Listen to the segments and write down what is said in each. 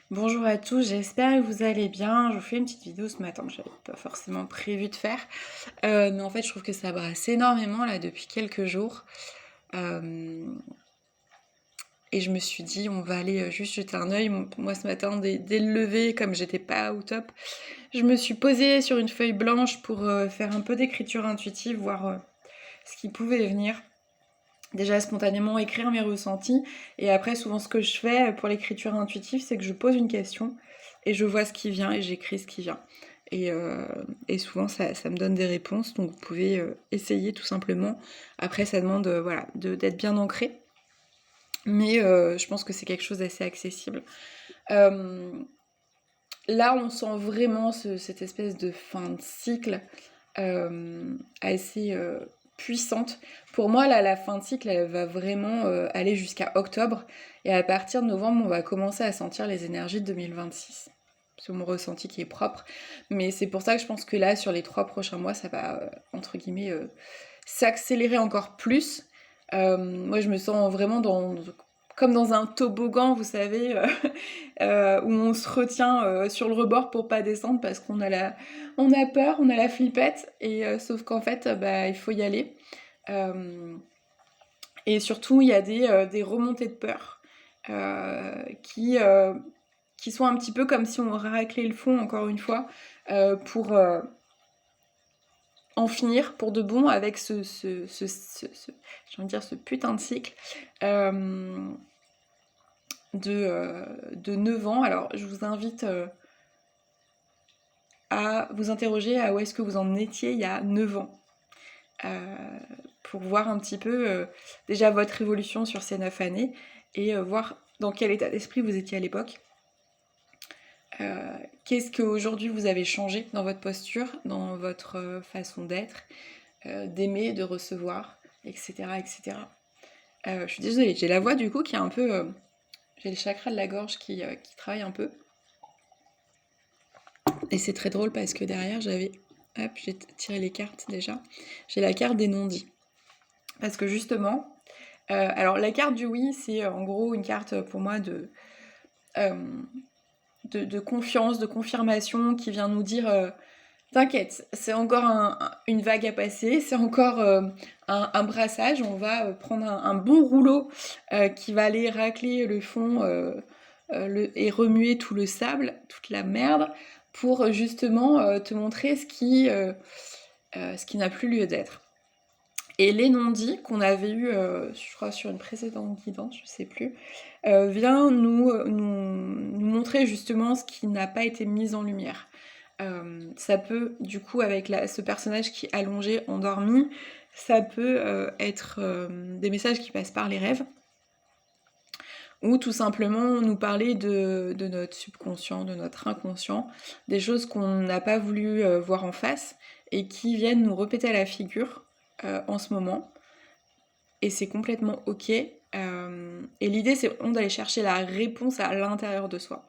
Bonjour à tous, j'espère que vous allez bien. Je vous fais une petite vidéo ce matin que j'avais pas forcément prévu de faire. Mais en fait, je trouve que ça brasse énormément là depuis quelques jours. Euh, et je me suis dit, on va aller juste jeter un œil. Moi, ce matin, dès le lever, comme j'étais pas au top, je me suis posée sur une feuille blanche pour faire un peu d'écriture intuitive, voir ce qui pouvait venir. Déjà spontanément écrire mes ressentis, et après souvent ce que je fais pour l'écriture intuitive, c'est que je pose une question et je vois ce qui vient et j'écris ce qui vient. Et, euh, et souvent ça me donne des réponses, donc vous pouvez essayer tout simplement. Après ça demande voilà, d'être bien ancré, mais je pense que c'est quelque chose d'assez accessible. Euh, Là on sent vraiment cette espèce de fin de cycle assez puissante. Pour moi, là, la fin de cycle, elle va vraiment aller jusqu'à octobre. Et à partir de novembre, on va commencer à sentir les énergies de 2026. C'est mon ressenti qui est propre. Mais c'est pour ça que je pense que là, sur les 3 prochains mois, ça va, entre guillemets, s'accélérer encore plus. Moi, je me sens vraiment comme dans un toboggan, vous savez, où on se retient sur le rebord pour pas descendre parce on a peur, on a la flippette, et sauf qu'en fait, bah, il faut y aller. Euh, et surtout, il y a des remontées de peur qui, qui sont un petit peu comme si on raclait le fond, encore une fois, pour en finir pour de bon avec j'ai envie de dire, ce putain de cycle. Euh, de 9 ans. Alors, je vous invite à vous interroger à où est-ce que vous en étiez il y a 9 ans. Euh, pour voir un petit peu déjà votre évolution sur ces 9 années et voir dans quel état d'esprit vous étiez à l'époque. Qu'est-ce qu'aujourd'hui vous avez changé dans votre posture, dans votre façon d'être, d'aimer, de recevoir, etc. etc. Je suis désolée, j'ai la voix du coup qui est un peu... j'ai le chakra de la gorge qui travaille un peu. Et c'est très drôle parce que derrière, j'avais... Hop, j'ai tiré les cartes déjà. J'ai la carte des non-dits. Parce que justement... alors, la carte du oui, c'est en gros une carte pour moi euh, de confiance, de confirmation qui vient nous dire t'inquiète, c'est encore une vague à passer, c'est encore un brassage, on va prendre un bon rouleau qui va aller racler le fond et remuer tout le sable, toute la merde, pour justement te montrer ce qui n'a plus lieu d'être. Et les non-dits qu'on avait eu, je crois, sur une précédente guidance, je sais plus, vient nous montrer justement ce qui n'a pas été mis en lumière. Ça peut, du coup, avec ce personnage qui est allongé, endormi, ça peut être des messages qui passent par les rêves, ou tout simplement nous parler de notre subconscient, de notre inconscient, des choses qu'on n'a pas voulu voir en face, et qui viennent nous répéter à la figure en ce moment. Et c'est complètement ok. Et l'idée, c'est vraiment d'aller chercher la réponse à l'intérieur de soi.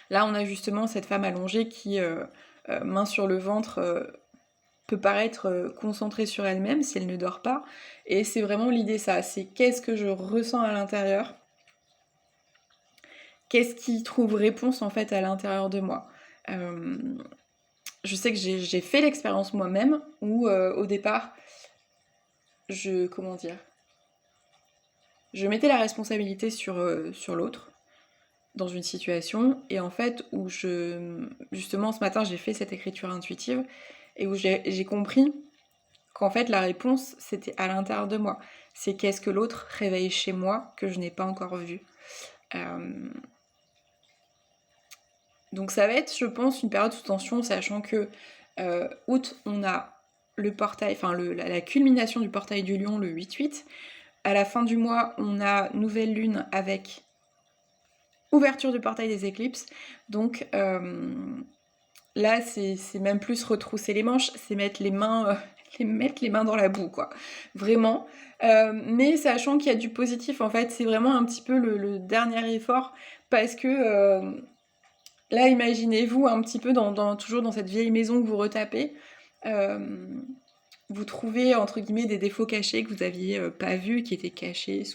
Là, on a justement cette femme allongée qui, main sur le ventre, peut paraître concentrée sur elle-même si elle ne dort pas. Et c'est vraiment l'idée, ça. C'est qu'est-ce que je ressens à l'intérieur? Qu'est-ce qui trouve réponse en fait à l'intérieur de moi? Euh, je sais que j'ai fait l'expérience moi-même où au départ, comment dire, je mettais la responsabilité sur l'autre dans une situation, et en fait où justement ce matin j'ai fait cette écriture intuitive et où j'ai compris qu'en fait la réponse c'était à l'intérieur de moi. C'est qu'est-ce que l'autre réveille chez moi que je n'ai pas encore vu. Euh, donc ça va être, je pense, une période sous tension, sachant que août on a le portail, enfin la culmination du portail du lion le 8-8. À la fin du mois on a nouvelle lune avec ouverture du portail des éclipses. Donc là, c'est même plus retrousser les manches, c'est mettre mettre les mains dans la boue, quoi. Vraiment. Mais sachant qu'il y a du positif, en fait, c'est vraiment un petit peu le dernier effort, parce que là, imaginez-vous un petit peu toujours dans cette vieille maison que vous retapez. Vous trouvez, entre guillemets, des défauts cachés que vous aviez pas vus, qui étaient cachés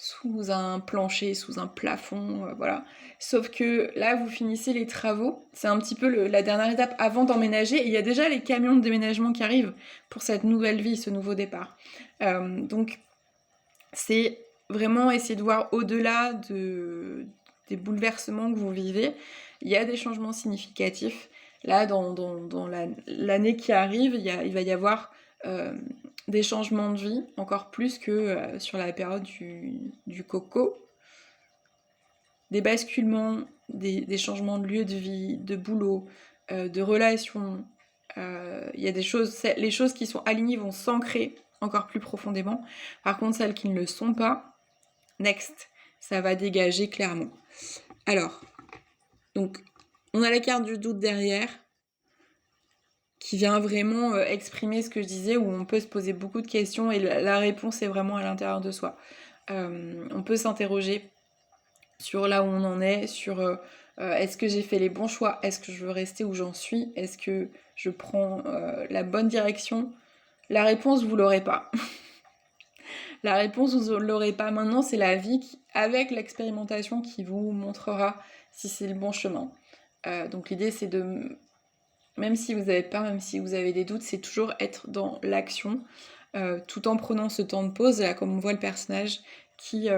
sous un plancher, sous un plafond, voilà. Sauf que là, vous finissez les travaux, c'est un petit peu la dernière étape avant d'emménager, et il y a déjà les camions de déménagement qui arrivent pour cette nouvelle vie, ce nouveau départ. Donc, c'est vraiment essayer de voir au-delà des bouleversements que vous vivez. Il y a des changements significatifs. Là, dans l'année qui arrive, il va y avoir des changements de vie, encore plus que sur la période du coco. Des basculements, des changements de lieu de vie, de boulot, de relations. Il y a des choses, les choses qui sont alignées vont s'ancrer encore plus profondément. Par contre, celles qui ne le sont pas, next, ça va dégager clairement. Alors, donc, on a la carte du doute derrière, qui vient vraiment exprimer ce que je disais, où on peut se poser beaucoup de questions et la réponse est vraiment à l'intérieur de soi. On peut s'interroger sur là où on en est, sur est-ce que j'ai fait les bons choix, est-ce que je veux rester où j'en suis, est-ce que je prends la bonne direction. La réponse, vous l'aurez pas. La réponse, vous l'aurez pas maintenant, c'est la vie avec l'expérimentation qui vous montrera si c'est le bon chemin. Donc l'idée, c'est de, même si vous avez peur, même si vous avez des doutes, c'est toujours être dans l'action, tout en prenant ce temps de pause, là, comme on voit le personnage qui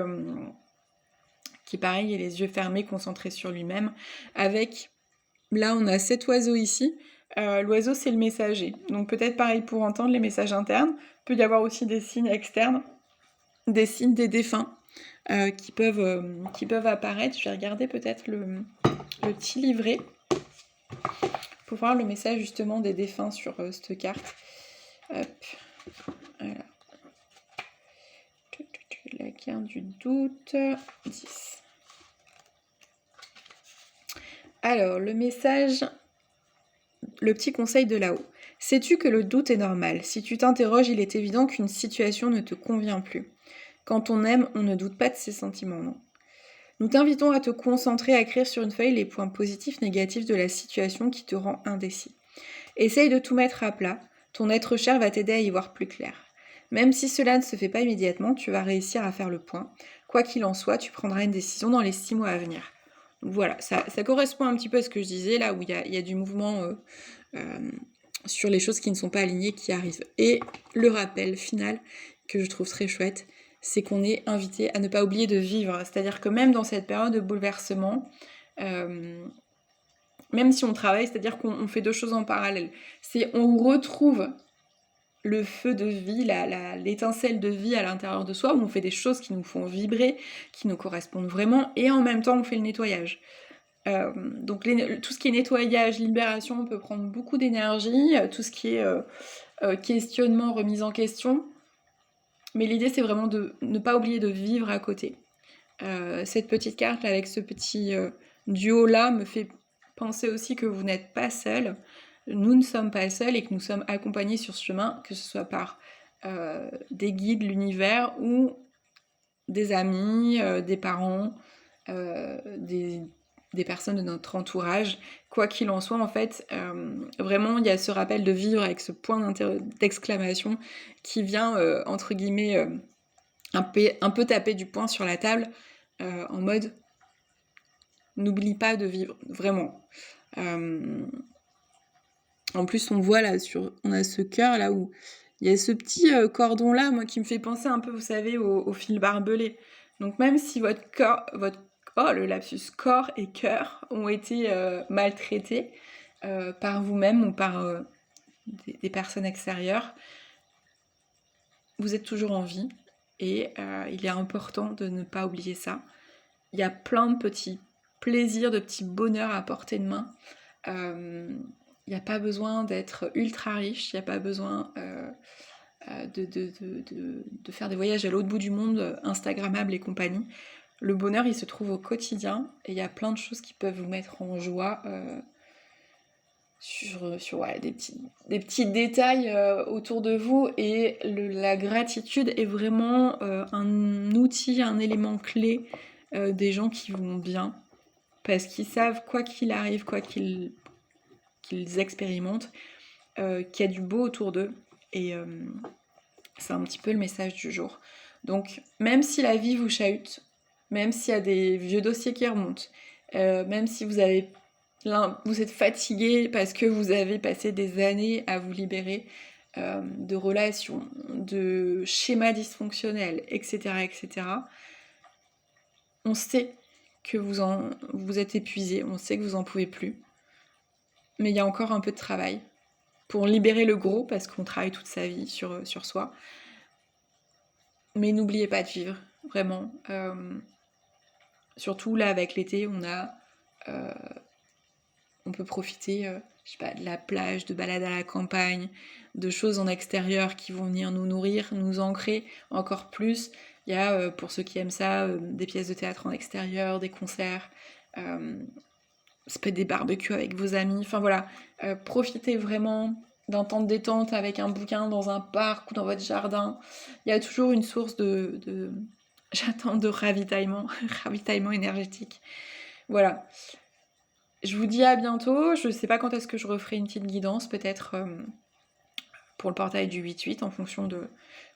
pareil, est les yeux fermés, concentré sur lui-même, avec, là on a cet oiseau ici, l'oiseau c'est le messager, donc peut-être pareil pour entendre les messages internes, il peut y avoir aussi des signes externes, des signes des défunts, qui peuvent apparaître. Je vais regarder peut-être le petit livret, pour voir le message justement des défunts sur cette carte. Hop, voilà. La carte du doute, 10. Alors, le message, le petit conseil de là-haut. Sais-tu que le doute est normal? Si tu t'interroges, il est évident qu'une situation ne te convient plus. Quand on aime, on ne doute pas de ses sentiments, non? Nous t'invitons à te concentrer, à écrire sur une feuille les points positifs, négatifs de la situation qui te rend indécis. Essaye de tout mettre à plat. Ton être cher va t'aider à y voir plus clair. Même si cela ne se fait pas immédiatement, tu vas réussir à faire le point. Quoi qu'il en soit, tu prendras une décision dans les 6 mois à venir. Voilà, ça correspond un petit peu à ce que je disais, là où il y a du mouvement sur les choses qui ne sont pas alignées qui arrivent. Et le rappel final, que je trouve très chouette, c'est qu'on est invité à ne pas oublier de vivre. C'est-à-dire que même dans cette période de bouleversement, même si on travaille, c'est-à-dire qu'on fait deux choses en parallèle. C'est on retrouve le feu de vie, l'étincelle de vie à l'intérieur de soi, où on fait des choses qui nous font vibrer, qui nous correspondent vraiment, et en même temps on fait le nettoyage. Donc tout ce qui est nettoyage, libération peut prendre beaucoup d'énergie, tout ce qui est questionnement, remise en question, mais l'idée c'est vraiment de ne pas oublier de vivre à côté. Cette petite carte avec ce petit duo là me fait penser aussi que vous n'êtes pas seul. Nous ne sommes pas seuls et que nous sommes accompagnés sur ce chemin, que ce soit par des guides, l'univers, ou des amis, des parents, des personnes de notre entourage. Quoi qu'il en soit, en fait, vraiment, il y a ce rappel de vivre avec ce point d'exclamation qui vient, entre guillemets, un peu taper du poing sur la table, en mode n'oublie pas de vivre, vraiment. En plus, on voit là, on a ce cœur là où il y a ce petit cordon là, moi, qui me fait penser un peu, vous savez, au fil barbelé. Donc même si votre corps, le lapsus, corps et cœur ont été maltraités par vous-même ou par des personnes extérieures, vous êtes toujours en vie et il est important de ne pas oublier ça. Il y a plein de petits plaisirs, de petits bonheurs à portée de main. Il n'y a pas besoin d'être ultra riche, il n'y a pas besoin de faire des voyages à l'autre bout du monde, Instagrammables et compagnie. Le bonheur, il se trouve au quotidien, et il y a plein de choses qui peuvent vous mettre en joie sur ouais, des petits détails autour de vous, et la gratitude est vraiment un outil, un élément clé des gens qui vont bien, parce qu'ils savent, quoi qu'il arrive, quoi qu'ils expérimentent, qu'il y a du beau autour d'eux, et c'est un petit peu le message du jour. Donc même si la vie vous chahute, même s'il y a des vieux dossiers qui remontent, même si vous êtes fatigué parce que vous avez passé des années à vous libérer de relations, de schémas dysfonctionnels, etc., etc., on sait que vous êtes épuisé, on sait que vous en pouvez plus, mais il y a encore un peu de travail pour libérer le gros, parce qu'on travaille toute sa vie sur soi. Mais n'oubliez pas de vivre, vraiment. Surtout là, avec l'été, on peut profiter, je sais pas, de la plage, de balades à la campagne, de choses en extérieur qui vont venir nous nourrir, nous ancrer encore plus. Il y a, pour ceux qui aiment ça, des pièces de théâtre en extérieur, des concerts, ça peut être des barbecues avec vos amis, enfin voilà. Profitez vraiment d'un temps de détente avec un bouquin dans un parc ou dans votre jardin. Il y a toujours une source j'attends, de ravitaillement, ravitaillement énergétique. Voilà. Je vous dis à bientôt. Je sais pas quand est-ce que je referai une petite guidance, peut-être pour le portail du 8-8, en fonction de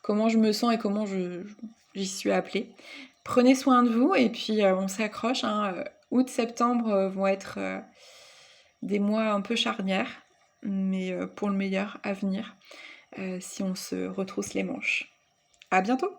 comment je me sens et comment j'y suis appelée. Prenez soin de vous et puis on s'accroche. Hein, août, septembre vont être des mois un peu charnières, mais pour le meilleur à venir, si on se retrousse les manches. À bientôt!